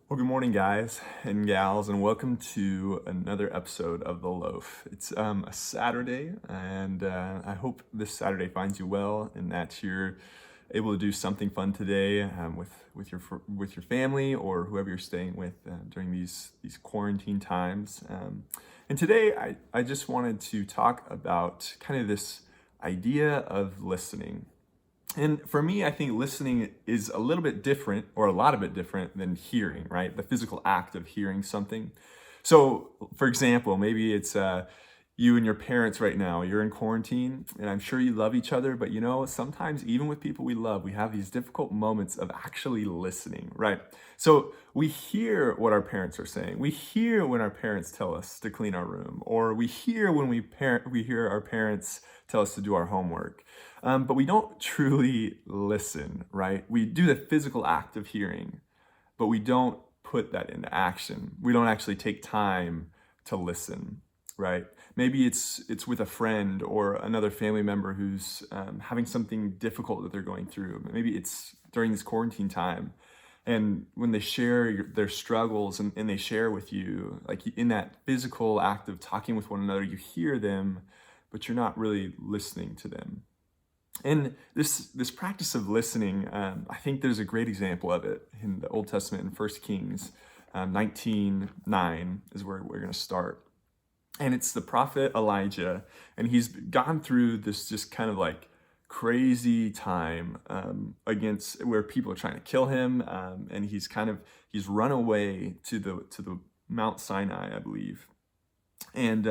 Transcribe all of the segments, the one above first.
Well, good morning, guys and gals, and welcome to another episode of The Loaf. It's a Saturday, and I hope this Saturday finds you well and that you're able to do something fun today with your family or whoever you're staying with during these quarantine times. And today, I just wanted to talk about kind of this idea of listening. And for me, I think listening is a little bit different, or a lot of it different than hearing, right? The physical act of hearing something. So, for example, maybe it's you and your parents right now, you're in quarantine, and I'm sure you love each other, but sometimes even with people we love, we have these difficult moments of actually listening, right? So we hear what our parents are saying. We hear when our parents tell us to clean our room, or we hear when we hear our parents tell us to do our homework. But we don't truly listen, right? We do the physical act of hearing, but we don't put that into action. We don't actually take time to listen, right? Maybe it's with a friend or another family member who's having something difficult that they're going through. Maybe it's during this quarantine time, and when they share their struggles and they share with you, like in that physical act of talking with one another, you hear them, but you're not really listening to them. And this practice of listening, I think there's a great example of it in the Old Testament in 1 Kings 19:9 is where we're going to start. And it's the prophet Elijah, and he's gone through this just kind of like crazy time against where people are trying to kill him, and he's run away to the Mount Sinai, I believe, and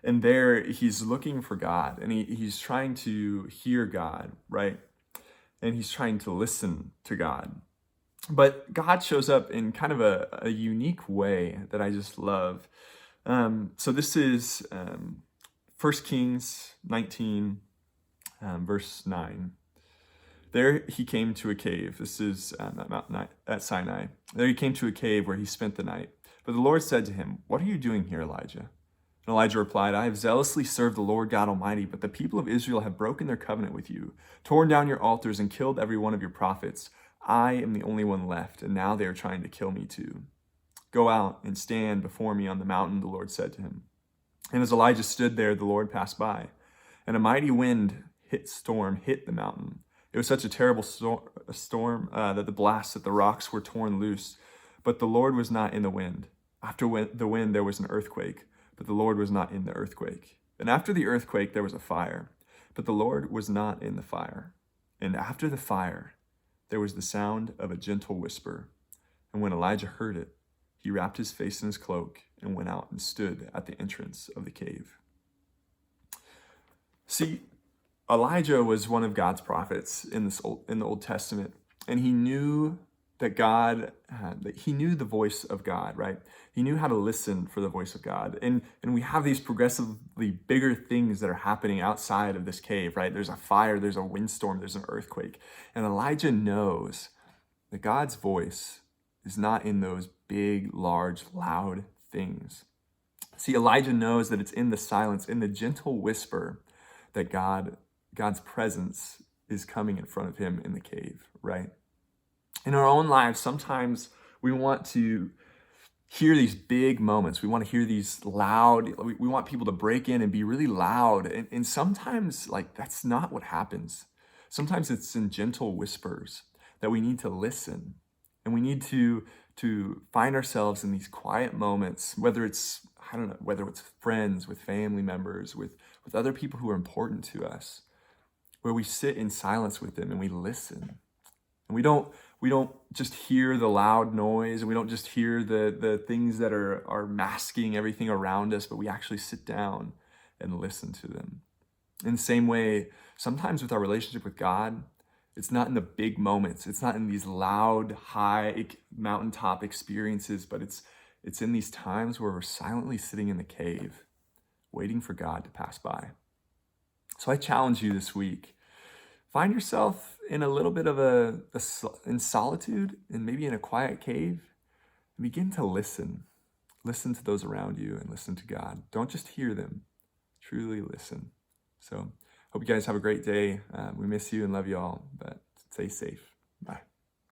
there he's looking for God, and he's trying to hear God, right? And he's trying to listen to God. But God shows up in kind of a unique way that I just love. So this is 1 Kings 19, verse 9. There he came to a cave. This is at Sinai. There he came to a cave where he spent the night. But the Lord said to him, "What are you doing here, Elijah?" And Elijah replied, "I have zealously served the Lord God Almighty, but the people of Israel have broken their covenant with you, torn down your altars, and killed every one of your prophets. I am the only one left, and now they are trying to kill me too. Go out and stand before me on the mountain," the Lord said to him. And as Elijah stood there, the Lord passed by, and a mighty storm hit the mountain. It was such a terrible storm that the blasts at the rocks were torn loose, but the Lord was not in the wind. After the wind, there was an earthquake, but the Lord was not in the earthquake. And after the earthquake, there was a fire, but the Lord was not in the fire. And after the fire, there was the sound of a gentle whisper. And when Elijah heard it, he wrapped his face in his cloak and went out and stood at the entrance of the cave. See, Elijah was one of God's prophets in the Old Testament, and he knew that he knew the voice of God, right? He knew how to listen for the voice of God. And we have these progressively bigger things that are happening outside of this cave, right? There's a fire, there's a windstorm, there's an earthquake. And Elijah knows that God's voice is not in those big, large, loud things. See, Elijah knows that it's in the silence, in the gentle whisper, that God's presence is coming in front of him in the cave, right? In our own lives, sometimes we want to hear these big moments. We want to hear these loud, we want people to break in and be really loud. And sometimes, like, that's not what happens. Sometimes it's in gentle whispers that we need to listen. And we need to find ourselves in these quiet moments, whether it's, I don't know, whether it's friends, with family members, with other people who are important to us, where we sit in silence with them and we listen. And we don't just hear the loud noise, and we don't just hear the things that are masking everything around us, but we actually sit down and listen to them. In the same way, sometimes with our relationship with God, it's not in the big moments. It's not in these loud, high mountaintop experiences, but it's in these times where we're silently sitting in the cave, waiting for God to pass by. So I challenge you this week. Find yourself in a little bit of in solitude, and maybe in a quiet cave, and begin to listen. Listen to those around you and listen to God. Don't just hear them, truly listen. So hope you guys have a great day. We miss you and love you all, but stay safe. Bye.